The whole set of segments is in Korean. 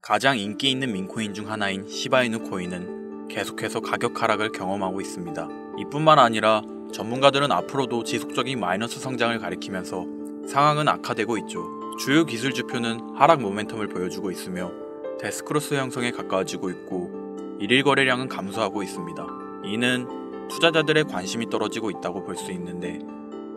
가장 인기 있는 밈코인 중 하나인 시바이누 코인은 계속해서 가격 하락을 경험하고 있습니다. 이뿐만 아니라 전문가들은 앞으로도 지속적인 마이너스 성장을 가리키면서 상황은 악화되고 있죠. 주요 기술 지표는 하락 모멘텀을 보여주고 있으며 데스크로스 형성에 가까워지고 있고 일일 거래량은 감소하고 있습니다. 이는 투자자들의 관심이 떨어지고 있다고 볼 수 있는데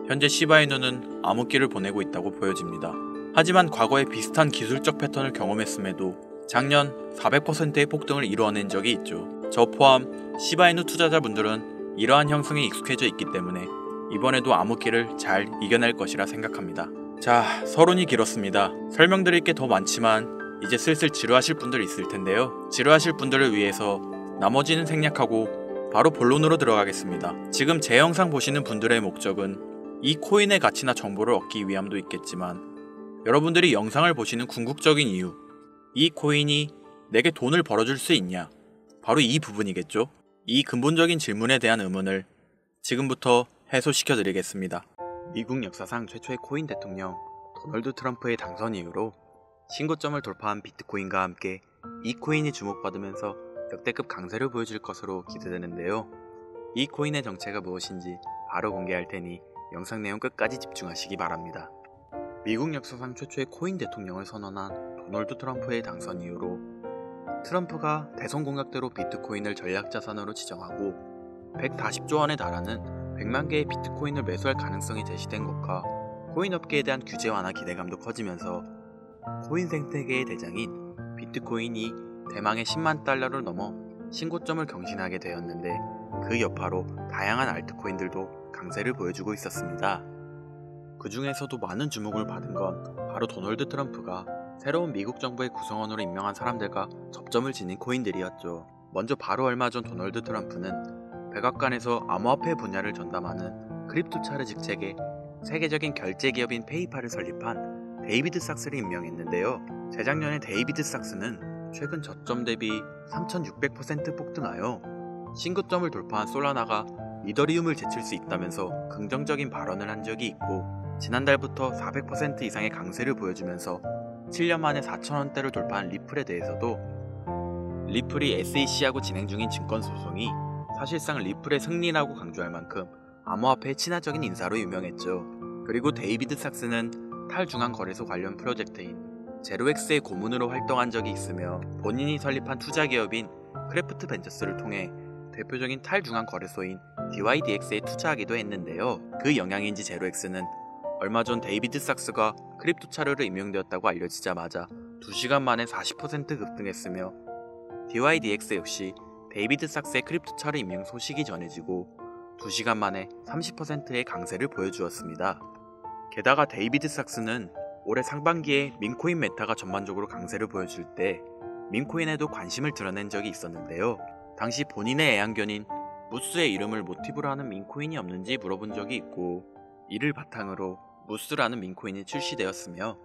현재 시바이누는 암흑기를 보내고 있다고 보여집니다. 하지만 과거에 비슷한 기술적 패턴을 경험했음에도 작년 400%의 폭등을 이루어낸 적이 있죠. 저 포함 시바이누 투자자분들은 이러한 형성에 익숙해져 있기 때문에 이번에도 암흑기를 잘 이겨낼 것이라 생각합니다. 자, 서론이 길었습니다. 설명드릴 게 더 많지만 이제 슬슬 지루하실 분들 있을 텐데요. 지루하실 분들을 위해서 나머지는 생략하고 바로 본론으로 들어가겠습니다. 지금 제 영상 보시는 분들의 목적은 이 코인의 가치나 정보를 얻기 위함도 있겠지만 여러분들이 영상을 보시는 궁극적인 이유, 이 코인이 내게 돈을 벌어줄 수 있냐? 바로 이 부분이겠죠? 이 근본적인 질문에 대한 의문을 지금부터 해소시켜 드리겠습니다. 미국 역사상 최초의 코인 대통령 도널드 트럼프의 당선 이후로 신고점을 돌파한 비트코인과 함께 이 코인이 주목받으면서 역대급 강세를 보여줄 것으로 기대되는데요. 이 코인의 정체가 무엇인지 바로 공개할 테니 영상 내용 끝까지 집중하시기 바랍니다. 미국 역사상 최초의 코인 대통령을 선언한 도널드 트럼프의 당선 이후로 트럼프가 대선 공약대로 비트코인을 전략자산으로 지정하고 140조 원에 달하는 100만 개의 비트코인을 매수할 가능성이 제시된 것과 코인 업계에 대한 규제 완화 기대감도 커지면서 코인 생태계의 대장인 비트코인이 대망의 10만 달러를 넘어 신고점을 경신하게 되었는데 그 여파로 다양한 알트코인들도 강세를 보여주고 있었습니다. 그 중에서도 많은 주목을 받은 건 바로 도널드 트럼프가 새로운 미국 정부의 구성원으로 임명한 사람들과 접점을 지닌 코인들이었죠. 먼저 바로 얼마 전 도널드 트럼프는 백악관에서 암호화폐 분야를 전담하는 크립토차르 직책에 세계적인 결제 기업인 페이팔을 설립한 데이비드 삭스를 임명했는데요. 재작년에 데이비드 삭스는 최근 저점 대비 3600% 폭등하여 신고점을 돌파한 솔라나가 이더리움을 제칠 수 있다면서 긍정적인 발언을 한 적이 있고 지난달부터 400% 이상의 강세를 보여주면서 7년 만에 4,000원대를 돌파한 리플에 대해서도 리플이 SEC하고 진행 중인 증권소송이 사실상 리플의 승리라고 강조할 만큼 암호화폐의 친화적인 인사로 유명했죠. 그리고 데이비드 삭스는 탈중앙 거래소 관련 프로젝트인 제로엑스의 고문으로 활동한 적이 있으며 본인이 설립한 투자기업인 크래프트 벤처스를 통해 대표적인 탈중앙 거래소인 DYDX에 투자하기도 했는데요. 그 영향인지 제로엑스는 얼마 전 데이비드 삭스가 크립토차르로 임명되었다고 알려지자마자 2시간 만에 40% 급등했으며 DYDX 역시 데이비드 삭스의 크립토차르 임명 소식이 전해지고 2시간 만에 30%의 강세를 보여주었습니다. 게다가 데이비드 삭스는 올해 상반기에 밈코인 메타가 전반적으로 강세를 보여줄 때 밈코인에도 관심을 드러낸 적이 있었는데요. 당시 본인의 애완견인 무스의 이름을 모티브로 하는 밈코인이 없는지 물어본 적이 있고 이를 바탕으로 무스라는 밈코인이 출시되었으며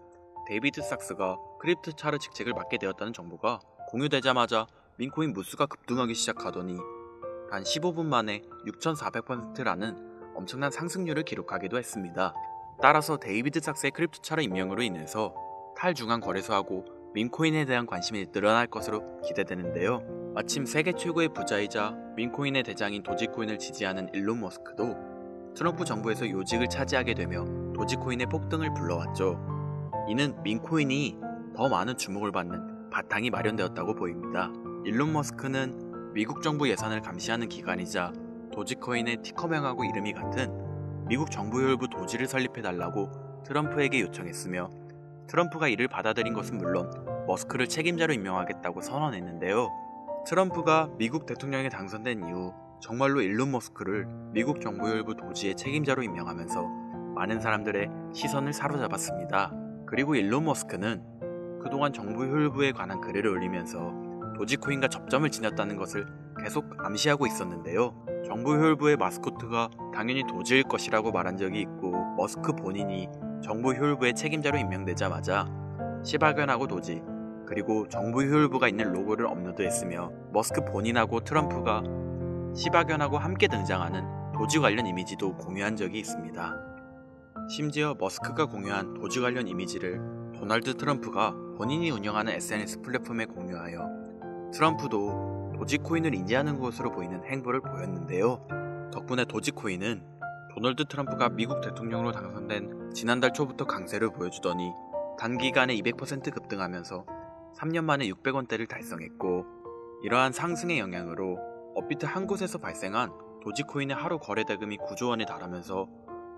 데이비드 삭스가 크립토차르 직책을 맡게 되었다는 정보가 공유되자마자 밈코인 무스가 급등하기 시작하더니 단 15분 만에 6400%라는 엄청난 상승률을 기록하기도 했습니다. 따라서 데이비드 삭스의 크립토차르 임명으로 인해서 탈중앙 거래소하고 밈코인에 대한 관심이 늘어날 것으로 기대되는데요. 마침 세계 최고의 부자이자 밈코인의 대장인 도지코인을 지지하는 일론 머스크도 트럼프 정부에서 요직을 차지하게 되며 도지코인의 폭등을 불러왔죠. 이는 밈코인이 더 많은 주목을 받는 바탕이 마련되었다고 보입니다. 일론 머스크는 미국 정부 예산을 감시하는 기관이자 도지코인의 티커명하고 이름이 같은 미국 정부효율부 도지를 설립해달라고 트럼프에게 요청했으며 트럼프가 이를 받아들인 것은 물론 머스크를 책임자로 임명하겠다고 선언했는데요. 트럼프가 미국 대통령에 당선된 이후 정말로 일론 머스크를 미국 정부효율부 도지의 책임자로 임명하면서 많은 사람들의 시선을 사로잡았습니다. 그리고 일론 머스크는 그동안 정부효율부에 관한 글을 올리면서 도지코인과 접점을 지녔다는 것을 계속 암시하고 있었는데요. 정부효율부의 마스코트가 당연히 도지일 것이라고 말한 적이 있고 머스크 본인이 정부효율부의 책임자로 임명되자마자 시바견하고 도지 그리고 정부효율부가 있는 로고를 업로드했으며 머스크 본인하고 트럼프가 시바견하고 함께 등장하는 도지 관련 이미지도 공유한 적이 있습니다. 심지어 머스크가 공유한 도지 관련 이미지를 도널드 트럼프가 본인이 운영하는 SNS 플랫폼에 공유하여 트럼프도 도지코인을 인지하는 것으로 보이는 행보를 보였는데요. 덕분에 도지코인은 도널드 트럼프가 미국 대통령으로 당선된 지난달 초부터 강세를 보여주더니 단기간에 200% 급등하면서 3년 만에 600원대를 달성했고, 이러한 상승의 영향으로 업비트 한 곳에서 발생한 도지코인의 하루 거래 대금이 9조 원에 달하면서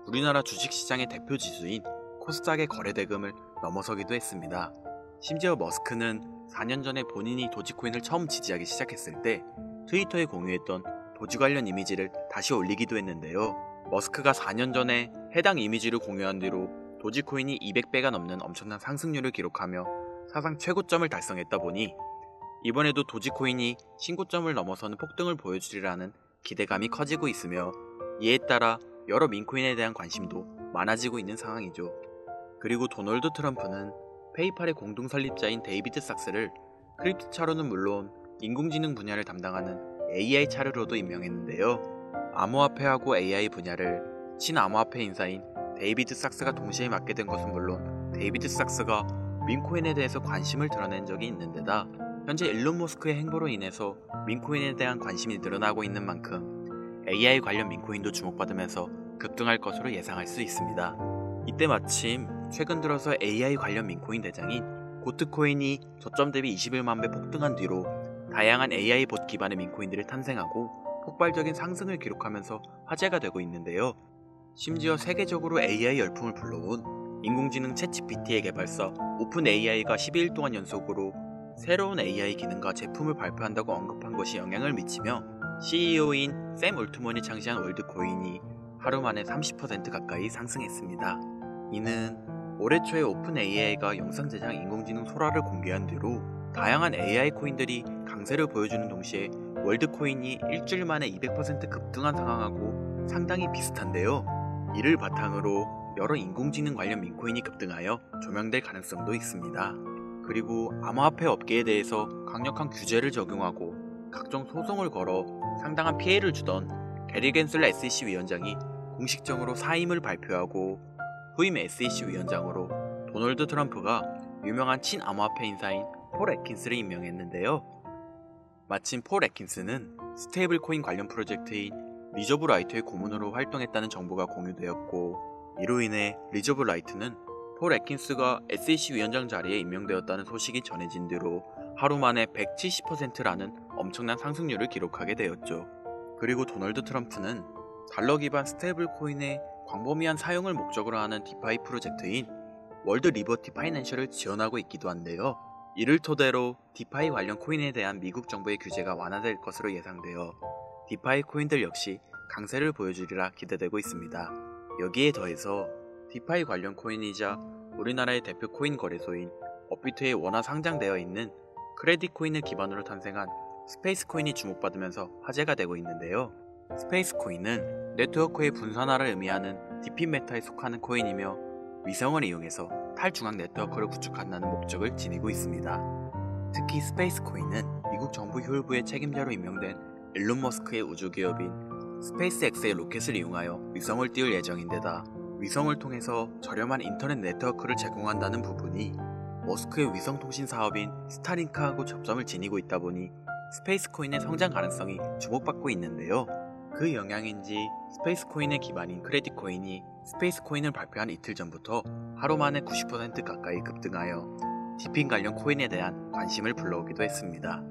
우리나라 주식시장의 대표 지수인 코스닥의 거래 대금을 넘어서기도 했습니다. 심지어 머스크는 4년 전에 본인이 도지코인을 처음 지지하기 시작했을 때 트위터에 공유했던 도지 관련 이미지를 다시 올리기도 했는데요. 머스크가 4년 전에 해당 이미지를 공유한 뒤로 도지코인이 200배가 넘는 엄청난 상승률을 기록하며 사상 최고점을 달성했다 보니 이번에도 도지코인이 신고점을 넘어서는 폭등을 보여주리라는 기대감이 커지고 있으며, 이에 따라 여러 민코인에 대한 관심도 많아지고 있는 상황이죠. 그리고 도널드 트럼프는 페이팔의 공동 설립자인 데이비드 sak스를 크립토 차로는 물론 인공지능 분야를 담당하는 AI 차르로도 임명했는데요. 암호화폐하고 AI 분야를 친암호화폐 인사인 데이비드 sak스가 동시에 맡게 된 것은 물론 데이비드 sak스가 민코인에 대해서 관심을 드러낸 적이 있는 데다 현재 일론 머스크의 행보로 인해서 민코인에 대한 관심이 늘어나고 있는 만큼 AI 관련 민코인도 주목받으면서 급등할 것으로 예상할 수 있습니다. 이때 마침 최근 들어서 AI 관련 민코인 대장인 고트코인이 저점 대비 21만 배 폭등한 뒤로 다양한 AI 봇 기반의 민코인들이 탄생하고 폭발적인 상승을 기록하면서 화제가 되고 있는데요. 심지어 세계적으로 AI 열풍을 불러온 인공지능 챗GPT의 개발사 오픈AI가 12일 동안 연속으로 새로운 AI 기능과 제품을 발표한다고 언급한 것이 영향을 미치며 CEO인 샘 올트먼이 창시한 월드코인이 하루 만에 30% 가까이 상승했습니다. 이는 올해 초에 오픈AI가 영상 제작 인공지능 소라를 공개한 뒤로 다양한 AI 코인들이 강세를 보여주는 동시에 월드코인이 일주일 만에 200% 급등한 상황하고 상당히 비슷한데요. 이를 바탕으로 여러 인공지능 관련 민코인이 급등하여 조명될 가능성도 있습니다. 그리고 암호화폐 업계에 대해서 강력한 규제를 적용하고 각종 소송을 걸어 상당한 피해를 주던 게리 겐슬러 SEC 위원장이 공식적으로 사임을 발표하고 후임 SEC 위원장으로 도널드 트럼프가 유명한 친암호화폐 인사인 폴 애킨스를 임명했는데요. 마침 폴 애킨스는 스테이블 코인 관련 프로젝트인 리저브 라이트의 고문으로 활동했다는 정보가 공유되었고, 이로 인해 리저브 라이트는 폴 애킨스가 SEC 위원장 자리에 임명되었다는 소식이 전해진 뒤로 하루 만에 170%라는 엄청난 상승률을 기록하게 되었죠. 그리고 도널드 트럼프는 달러 기반 스테이블 코인의 광범위한 사용을 목적으로 하는 디파이 프로젝트인 월드 리버티 파이낸셜을 지원하고 있기도 한데요. 이를 토대로 디파이 관련 코인에 대한 미국 정부의 규제가 완화될 것으로 예상되어 디파이 코인들 역시 강세를 보여주리라 기대되고 있습니다. 여기에 더해서 디파이 관련 코인이자 우리나라의 대표 코인 거래소인 업비트에 원화 상장되어 있는 크레딧 코인을 기반으로 탄생한 스페이스 코인이 주목받으면서 화제가 되고 있는데요. 스페이스 코인은 네트워크의 분산화를 의미하는 디핀 메타에 속하는 코인이며 위성을 이용해서 탈중앙 네트워크를 구축한다는 목적을 지니고 있습니다. 특히 스페이스 코인은 미국 정부 혈부의 책임자로 임명된 일론 머스크의 우주기업인 스페이스X의 로켓을 이용하여 위성을 띄울 예정인데다 위성을 통해서 저렴한 인터넷 네트워크를 제공한다는 부분이 머스크의 위성통신 사업인 스타링크하고 접점을 지니고 있다 보니 스페이스 코인의 성장 가능성이 주목받고 있는데요. 그 영향인지 스페이스 코인의 기반인 크레딧 코인이 스페이스 코인을 발표한 이틀 전부터 하루 만에 90% 가까이 급등하여 디핀 관련 코인에 대한 관심을 불러오기도 했습니다.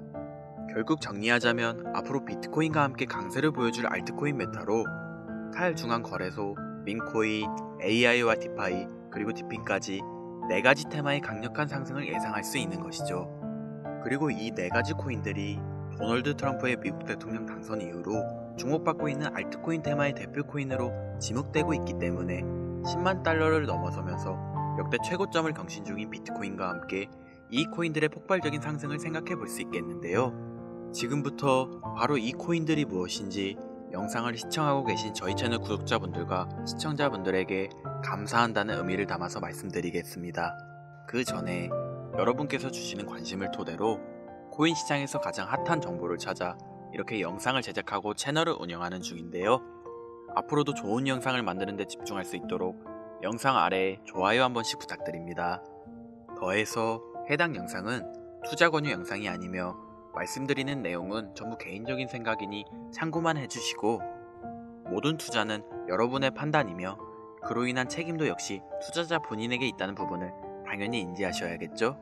결국 정리하자면 앞으로 비트코인과 함께 강세를 보여줄 알트코인 메타로 탈중앙 거래소, 민코인, AI와 디파이, 그리고 디핀까지 4가지 테마의 강력한 상승을 예상할 수 있는 것이죠. 그리고 이 4가지 코인들이 도널드 트럼프의 미국 대통령 당선 이후로 주목받고 있는 알트코인 테마의 대표 코인으로 지목되고 있기 때문에 10만 달러를 넘어서면서 역대 최고점을 경신 중인 비트코인과 함께 이 코인들의 폭발적인 상승을 생각해 볼 수 있겠는데요. 지금부터 바로 이 코인들이 무엇인지 영상을 시청하고 계신 저희 채널 구독자분들과 시청자분들에게 감사한다는 의미를 담아서 말씀드리겠습니다. 그 전에 여러분께서 주시는 관심을 토대로 코인 시장에서 가장 핫한 정보를 찾아 이렇게 영상을 제작하고 채널을 운영하는 중인데요. 앞으로도 좋은 영상을 만드는 데 집중할 수 있도록 영상 아래에 좋아요 한 번씩 부탁드립니다. 더해서 해당 영상은 투자 권유 영상이 아니며 말씀드리는 내용은 전부 개인적인 생각이니 참고만 해주시고, 모든 투자는 여러분의 판단이며 그로 인한 책임도 역시 투자자 본인에게 있다는 부분을 당연히 인지하셔야겠죠?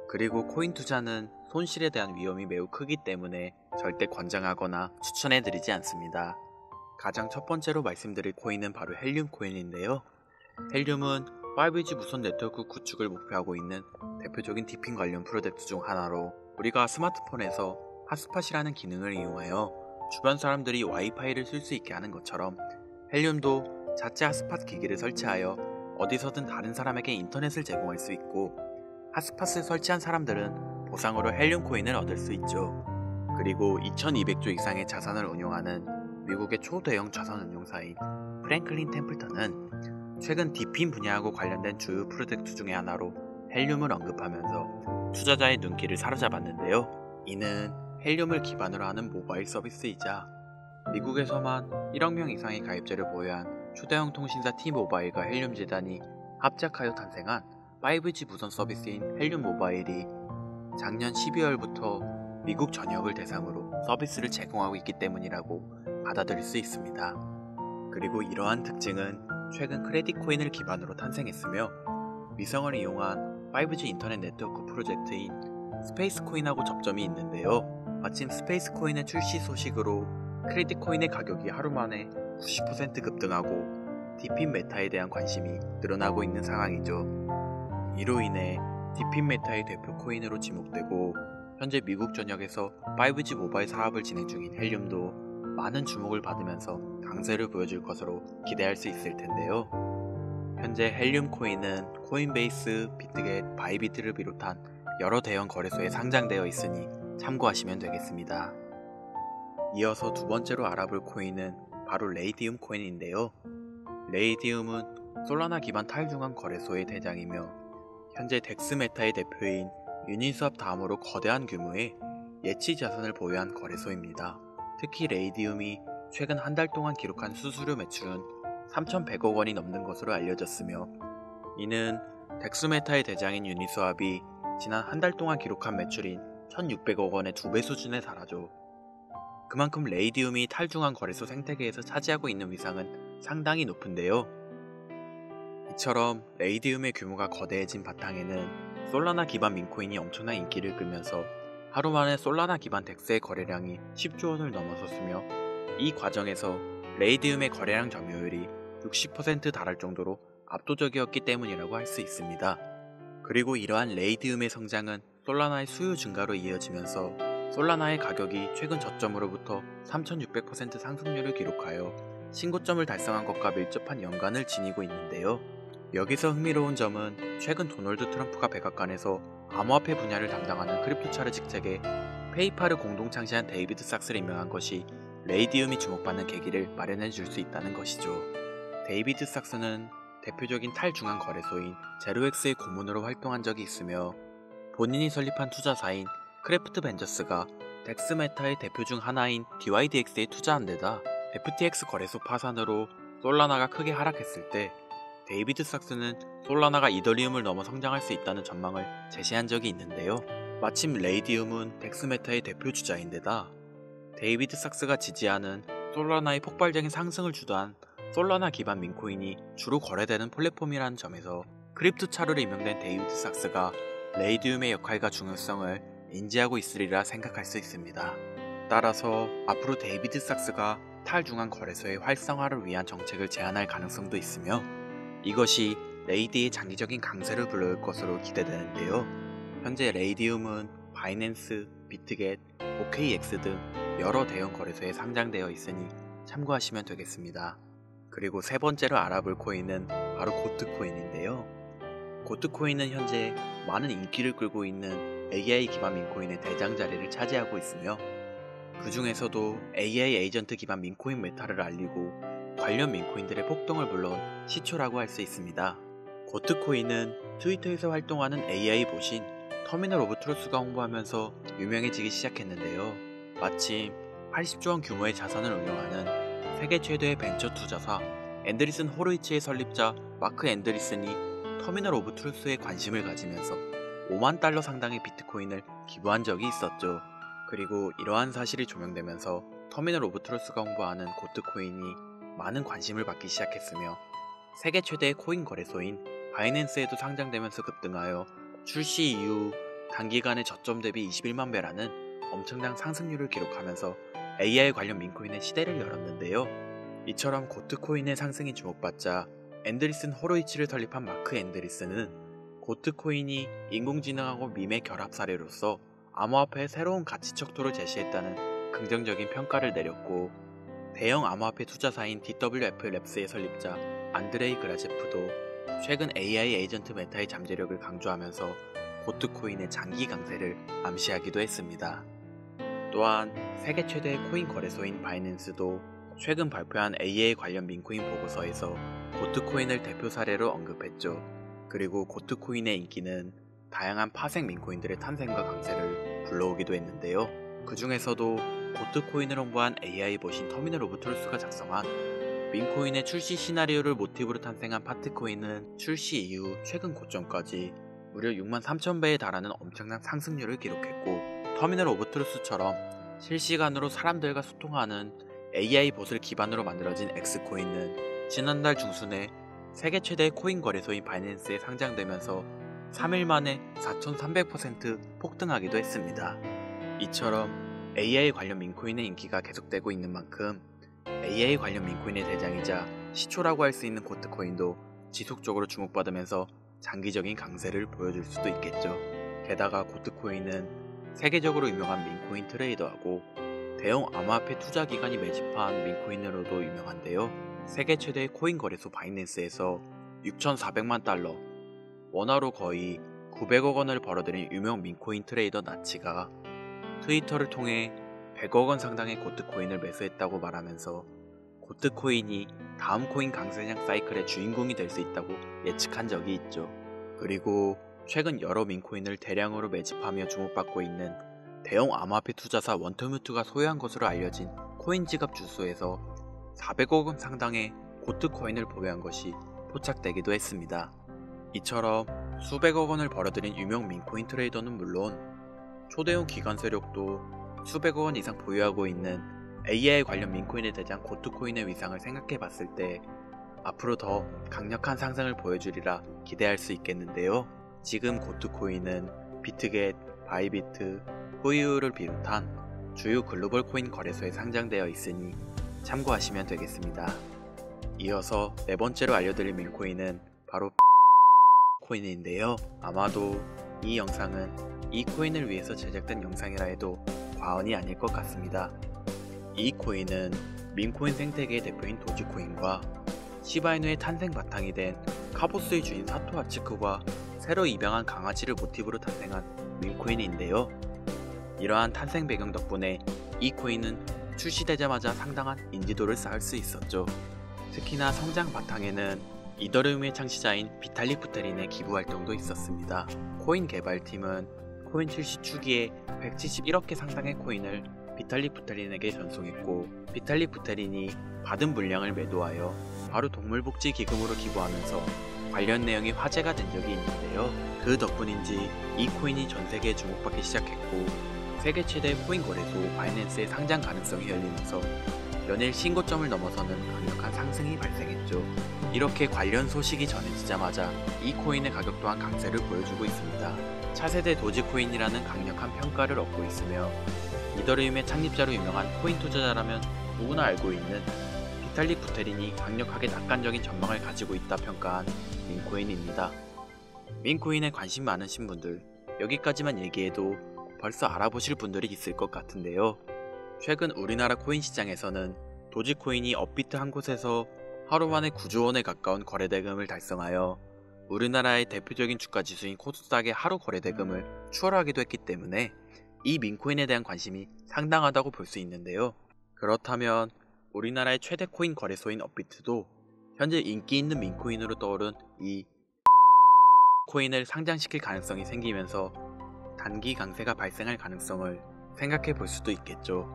그리고 코인 투자는 손실에 대한 위험이 매우 크기 때문에 절대 권장하거나 추천해드리지 않습니다. 가장 첫 번째로 말씀드릴 코인은 바로 헬륨 코인인데요. 헬륨은 5G 무선 네트워크 구축을 목표하고 있는 대표적인 디핑 관련 프로젝트 중 하나로, 우리가 스마트폰에서 핫스팟이라는 기능을 이용하여 주변 사람들이 와이파이를 쓸 수 있게 하는 것처럼 헬륨도 자체 핫스팟 기기를 설치하여 어디서든 다른 사람에게 인터넷을 제공할 수 있고, 핫스팟을 설치한 사람들은 보상으로 헬륨 코인을 얻을 수 있죠. 그리고 2200조 이상의 자산을 운용하는 미국의 초대형 자산운용사인 프랭클린 템플턴은 최근 디핀 분야하고 관련된 주요 프로젝트 중의 하나로 헬륨을 언급하면서 투자자의 눈길을 사로잡았는데요. 이는 헬륨을 기반으로 하는 모바일 서비스이자 미국에서만 1억 명 이상의 가입자를 보유한 초대형 통신사 T-모바일과 헬륨 재단이 합작하여 탄생한 5G 무선 서비스인 헬륨 모바일이 작년 12월부터 미국 전역을 대상으로 서비스를 제공하고 있기 때문이라고 받아들일 수 있습니다. 그리고 이러한 특징은 최근 크레딧 코인을 기반으로 탄생했으며, 위성을 이용한 5G 인터넷 네트워크 프로젝트인 스페이스 코인하고 접점이 있는데요. 마침 스페이스 코인의 출시 소식으로 크레딧 코인의 가격이 하루 만에 90% 급등하고 디핀 메타에 대한 관심이 늘어나고 있는 상황이죠. 이로 인해 디핀 메타의 대표 코인으로 지목되고 현재 미국 전역에서 5G 모바일 사업을 진행 중인 헬륨도 많은 주목을 받으면서 강세를 보여줄 것으로 기대할 수 있을 텐데요. 현재 헬륨 코인은 코인베이스, 비트겟, 바이비트를 비롯한 여러 대형 거래소에 상장되어 있으니 참고하시면 되겠습니다. 이어서 두 번째로 알아볼 코인은 바로 레이디움 코인인데요. 레이디움은 솔라나 기반 탈중앙 거래소의 대장이며 현재 덱스메타의 대표인 유니스왑 다음으로 거대한 규모의 예치 자산을 보유한 거래소입니다. 특히 레이디움이 최근 한 달 동안 기록한 수수료 매출은 3,100억 원이 넘는 것으로 알려졌으며, 이는 덱스메타의 대장인 유니스왑이 지난 한 달 동안 기록한 매출인 1,600억 원의 2배 수준에 달하죠. 그만큼 레이디움이 탈중앙 거래소 생태계에서 차지하고 있는 위상은 상당히 높은데요. 이처럼 레이디움의 규모가 거대해진 바탕에는 솔라나 기반 민코인이 엄청난 인기를 끌면서 하루 만에 솔라나 기반 덱스의 거래량이 10조 원을 넘어섰으며, 이 과정에서 레이디움의 거래량 점유율이 60% 달할 정도로 압도적이었기 때문이라고 할 수 있습니다. 그리고 이러한 레이디움의 성장은 솔라나의 수요 증가로 이어지면서 솔라나의 가격이 최근 저점으로부터 3600% 상승률을 기록하여 신고점을 달성한 것과 밀접한 연관을 지니고 있는데요. 여기서 흥미로운 점은 최근 도널드 트럼프가 백악관에서 암호화폐 분야를 담당하는 크립토 차르 측에 페이팔을 공동 창시한 데이비드 삭스를 임명한 것이 레이디움이 주목받는 계기를 마련해 줄 수 있다는 것이죠. 데이비드 삭스는 대표적인 탈중앙 거래소인 제로엑스의 고문으로 활동한 적이 있으며, 본인이 설립한 투자사인 크래프트 벤저스가 덱스메타의 대표 중 하나인 DYDX에 투자한 데다 FTX 거래소 파산으로 솔라나가 크게 하락했을 때 데이비드 삭스는 솔라나가 이더리움을 넘어 성장할 수 있다는 전망을 제시한 적이 있는데요. 마침 레이디움은 덱스메타의 대표 주자인데다 데이비드 삭스가 지지하는 솔라나의 폭발적인 상승을 주도한 솔라나 기반 민코인이 주로 거래되는 플랫폼이라는 점에서 크립토 차르로 임명된 데이비드 삭스가 레이디움의 역할과 중요성을 인지하고 있으리라 생각할 수 있습니다. 따라서 앞으로 데이비드 삭스가 탈중앙 거래소의 활성화를 위한 정책을 제안할 가능성도 있으며, 이것이 레이디의 장기적인 강세를 불러올 것으로 기대되는데요. 현재 레이디움은 바이낸스, 비트겟, OKX 등 여러 대형 거래소에 상장되어 있으니 참고하시면 되겠습니다. 그리고 세 번째로 알아볼 코인은 바로 고트코인인데요. 고트코인은 현재 많은 인기를 끌고 있는 AI 기반 민코인의 대장 자리를 차지하고 있으며, 그 중에서도 AI 에이전트 기반 민코인 메타를 알리고 관련 민코인들의 폭동을 불러온 시초라고 할 수 있습니다. 고트코인은 트위터에서 활동하는 AI 봇인 터미널 오브 트루스가 홍보하면서 유명해지기 시작했는데요. 마침 80조 원 규모의 자산을 운영하는 세계 최대의 벤처 투자사 앤드리슨 호로이츠의 설립자 마크 앤드리슨이 터미널 오브 트루스에 관심을 가지면서 5만 달러 상당의 비트코인을 기부한 적이 있었죠. 그리고 이러한 사실이 조명되면서 터미널 오브 트루스가 홍보하는 고트코인이 많은 관심을 받기 시작했으며 세계 최대의 코인 거래소인 바이낸스에도 상장되면서 급등하여 출시 이후 단기간에 저점 대비 21만 배라는 엄청난 상승률을 기록하면서 AI 관련 민코인의 시대를 열었는데요. 이처럼 고트코인의 상승이 주목받자 앤드리슨 호로이치를 설립한 마크 앤드리슨은 고트코인이 인공지능하고 밈의 결합 사례로서 암호화폐의 새로운 가치 척도를 제시했다는 긍정적인 평가를 내렸고, 대형 암호화폐 투자사인 DWF 랩스의 설립자 안드레이 그라제프도 최근 AI 에이전트 메타의 잠재력을 강조하면서 고트코인의 장기 강세를 암시하기도 했습니다. 또한 세계 최대의 코인 거래소인 바이낸스도 최근 발표한 AI 관련 민코인 보고서에서 고트코인을 대표 사례로 언급했죠. 그리고 고트코인의 인기는 다양한 파생 민코인들의 탄생과 강세를 불러오기도 했는데요. 그 중에서도 고트코인을 홍보한 AI 버신 터미널 오브 트루스가 작성한 민코인의 출시 시나리오를 모티브로 탄생한 파트코인은 출시 이후 최근 고점까지 무려 63,000배에 달하는 엄청난 상승률을 기록했고, 터미널 오브 트루스처럼 실시간으로 사람들과 소통하는 AI 봇을 기반으로 만들어진 X코인은 지난달 중순에 세계 최대의 코인 거래소인 바이낸스에 상장되면서 3일 만에 4,300% 폭등하기도 했습니다. 이처럼 AI 관련 민코인의 인기가 계속되고 있는 만큼 AI 관련 민코인의 대장이자 시초라고 할 수 있는 고트코인도 지속적으로 주목받으면서 장기적인 강세를 보여줄 수도 있겠죠. 게다가 고트코인은 세계적으로 유명한 민코인 트레이더하고 대형 암호화폐 투자기관이 매집한 민코인으로도 유명한데요. 세계 최대의 코인 거래소 바이낸스에서 6,400만 달러, 원화로 거의 900억 원을 벌어들인 유명 민코인 트레이더 나치가 트위터를 통해 100억 원 상당의 고트코인을 매수했다고 말하면서 고트코인이 다음 코인 강세장 사이클의 주인공이 될 수 있다고 예측한 적이 있죠. 그리고 최근 여러 민코인을 대량으로 매집하며 주목받고 있는 대형 암호화폐 투자사 원터뮤트가 소유한 것으로 알려진 코인지갑 주소에서 400억 원 상당의 고트코인을 보유한 것이 포착되기도 했습니다. 이처럼 수백억 원을 벌어들인 유명 민코인 트레이더는 물론 초대형 기관 세력도 수백억 원 이상 보유하고 있는 AI 관련 민코인에 대한 고트코인의 위상을 생각해 봤을 때 앞으로 더 강력한 상승을 보여주리라 기대할 수 있겠는데요. 지금 고트코인은 비트겟, 바이비트, 후이우를 비롯한 주요 글로벌 코인 거래소에 상장되어 있으니 참고하시면 되겠습니다. 이어서 네 번째로 알려드릴 민코인은 바로 코인인데요. 아마도 이 영상은 이 코인을 위해서 제작된 영상이라 해도 과언이 아닐 것 같습니다. 이 코인은 민코인 생태계의 대표인 도지코인과 시바이누의 탄생 바탕이 된 카보스의 주인 사토 아치쿠가 새로 입양한 강아지를 모티브로 탄생한 민코인인데요. 이러한 탄생 배경 덕분에 이 코인은 출시되자마자 상당한 인지도를 쌓을 수 있었죠. 특히나 성장 바탕에는 이더리움의 창시자인 비탈릭 부테린의 기부 활동도 있었습니다. 코인 개발팀은 코인 출시 초기에 171억 개 상당의 코인을 비탈릭 부테린에게 전송했고, 비탈릭 부테린이 받은 물량을 매도하여 바로 동물복지 기금으로 기부하면서 관련 내용이 화제가 된 적이 있는데요. 그 덕분인지 이 코인이 전 세계에 주목받기 시작했고, 세계 최대 코인 거래소 바이낸스의 상장 가능성이 열리면서 연일 신고점을 넘어서는 강력한 상승이 발생했죠. 이렇게 관련 소식이 전해지자마자 이 코인의 가격 또한 강세를 보여주고 있습니다. 차세대 도지코인이라는 강력한 평가를 얻고 있으며 이더리움의 창립자로 유명한 코인 투자자라면 누구나 알고 있는 비탈릭 부테린이 강력하게 낙관적인 전망을 가지고 있다 평가한 민코인입니다. 민코인에 관심 많으신 분들, 여기까지만 얘기해도 벌써 알아보실 분들이 있을 것 같은데요. 최근 우리나라 코인 시장에서는 도지코인이 업비트 한 곳에서 하루 만에 9조 원에 가까운 거래대금을 달성하여 우리나라의 대표적인 주가지수인 코스닥의 하루 거래대금을 추월하기도 했기 때문에 이 민코인에 대한 관심이 상당하다고 볼 수 있는데요. 그렇다면 우리나라의 최대 코인 거래소인 업비트도 현재 인기 있는 민코인으로 떠오른 이 코인을 상장시킬 가능성이 생기면서 단기 강세가 발생할 가능성을 생각해 볼 수도 있겠죠.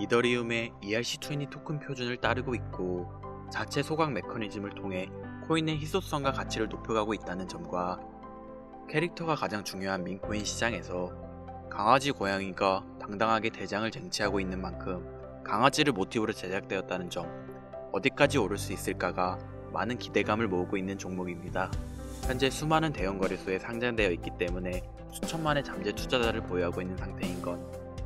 이더리움의 ERC20 토큰 표준을 따르고 있고 자체 소각 메커니즘을 통해 코인의 희소성과 가치를 높여가고 있다는 점과 캐릭터가 가장 중요한 민코인 시장에서 강아지 고양이가 당당하게 대장을 쟁취하고 있는 만큼 강아지를 모티브로 제작되었다는 점, 어디까지 오를 수 있을까가 많은 기대감을 모으고 있는 종목입니다. 현재 수많은 대형 거래소에 상장되어 있기 때문에 수천만의 잠재 투자자를 보유하고 있는 상태인 건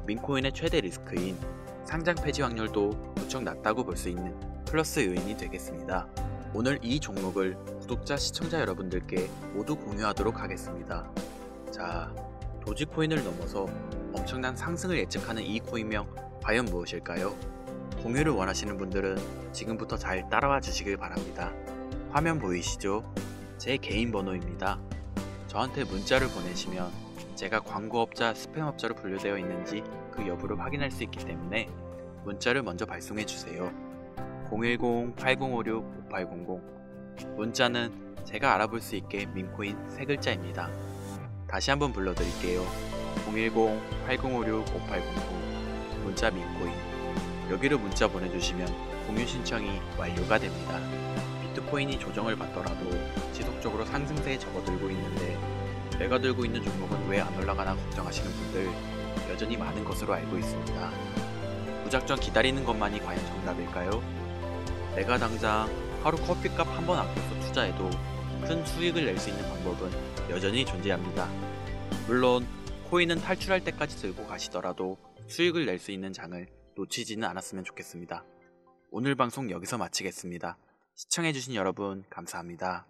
민코인의 최대 리스크인 상장 폐지 확률도 무척 낮다고 볼 수 있는 플러스 요인이 되겠습니다. 오늘 이 종목을 구독자, 시청자 여러분들께 모두 공유하도록 하겠습니다. 자, 도지코인을 넘어서 엄청난 상승을 예측하는 이 코인명 과연 무엇일까요? 공유를 원하시는 분들은 지금부터 잘 따라와 주시길 바랍니다. 화면 보이시죠? 제 개인 번호입니다. 저한테 문자를 보내시면 제가 광고업자, 스팸업자로 분류되어 있는지 그 여부를 확인할 수 있기 때문에 문자를 먼저 발송해 주세요. 010-8056-5800 문자는 제가 알아볼 수 있게 민코인 3글자입니다. 다시 한번 불러드릴게요. 010-8056-5800 문자 민코인. 여기로 문자 보내주시면 공유 신청이 완료가 됩니다. 비트코인이 조정을 받더라도 지속적으로 상승세에 접어들고 있는데 내가 들고 있는 종목은 왜 안 올라가나 걱정하시는 분들 여전히 많은 것으로 알고 있습니다. 무작정 기다리는 것만이 과연 정답일까요? 내가 당장 하루 커피값 한 번 아껴서 투자해도 큰 수익을 낼 수 있는 방법은 여전히 존재합니다. 물론 코인은 탈출할 때까지 들고 가시더라도 수익을 낼 수 있는 장을 놓치지는 않았으면 좋겠습니다. 오늘 방송 여기서 마치겠습니다. 시청해주신 여러분 감사합니다.